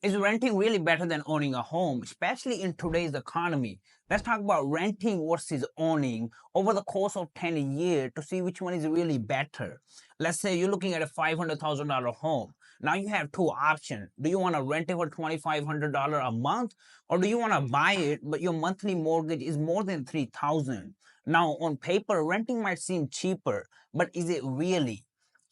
Is renting really better than owning a home, especially in today's economy? Let's talk about renting versus owning over the course of 10 years to see which one is really better. Let's say you're looking at a $500,000 home. Now you have two options. Do you want to rent it for $2,500 a month, or do you want to buy it, but your monthly mortgage is more than $3,000? Now, on paper, renting might seem cheaper, but is it really?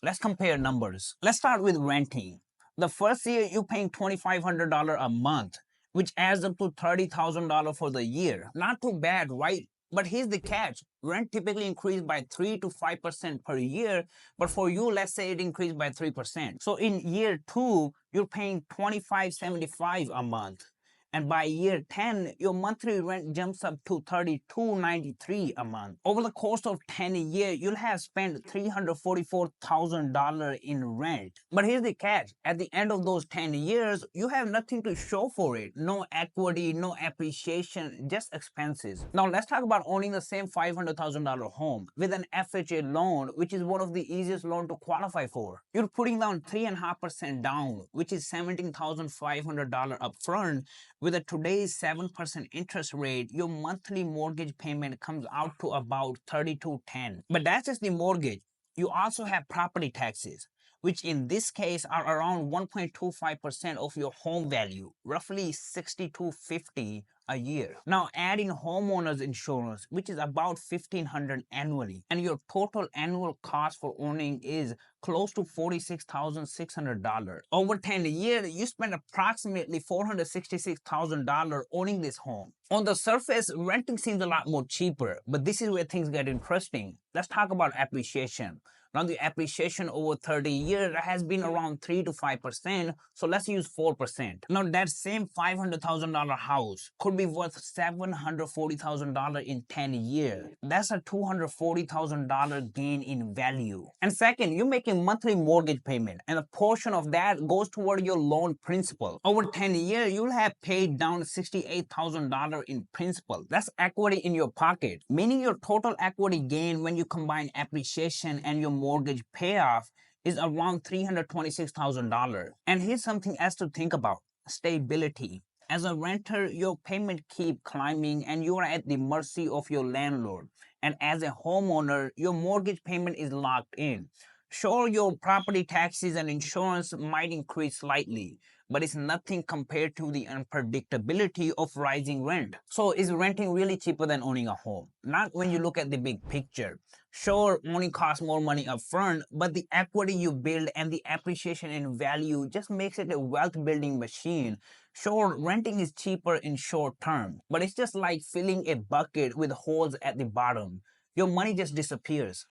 Let's compare numbers. Let's start with renting. The first year you're paying $2,500 a month, which adds up to $30,000 for the year. Not too bad, right? But here's the catch. Rent typically increases by 3 to 5% per year, but for you, let's say it increased by 3%. So in year 2, you're paying $2,575 a month. And by year 10, your monthly rent jumps up to $32.93 a month. Over the course of 10 years, you'll have spent $344,000 in rent. But here's the catch. At the end of those 10 years, you have nothing to show for it. No equity, no appreciation, just expenses. Now let's talk about owning the same $500,000 home with an FHA loan, which is one of the easiest loans to qualify for. You're putting down 3.5% down, which is $17,500 upfront. With a today's 7% interest rate, your monthly mortgage payment comes out to about $32.10. But that's just the mortgage. You also have property taxes, which in this case are around 1.25% of your home value, roughly $6,250 a year. Now adding homeowners insurance, which is about $1,500 annually, and your total annual cost for owning is close to $46,600. Over 10 years, you spend approximately $466,000 owning this home. On the surface, renting seems a lot more cheaper, but this is where things get interesting. Let's talk about appreciation. Now the appreciation over 30 years has been around 3 to 5%, so let's use 4%. Now that same $500,000 house could be worth $740,000 in 10 years. That's a $240,000 gain in value. And second, you're making monthly mortgage payment, and a portion of that goes toward your loan principal. Over 10 years, you'll have paid down $68,000 in principal. That's equity in your pocket, meaning your total equity gain when you combine appreciation and your mortgage payoff is around $326,000. And here's something else to think about: stability. As a renter, your payment keep climbing and you are at the mercy of your landlord. And as a homeowner, your mortgage payment is locked in. Sure, your property taxes and insurance might increase slightly, but it's nothing compared to the unpredictability of rising rent. So is renting really cheaper than owning a home? Not when you look at the big picture. Sure, owning costs more money upfront, but the equity you build and the appreciation in value just makes it a wealth building machine. Sure, renting is cheaper in short term, but it's just like filling a bucket with holes at the bottom. Your money just disappears.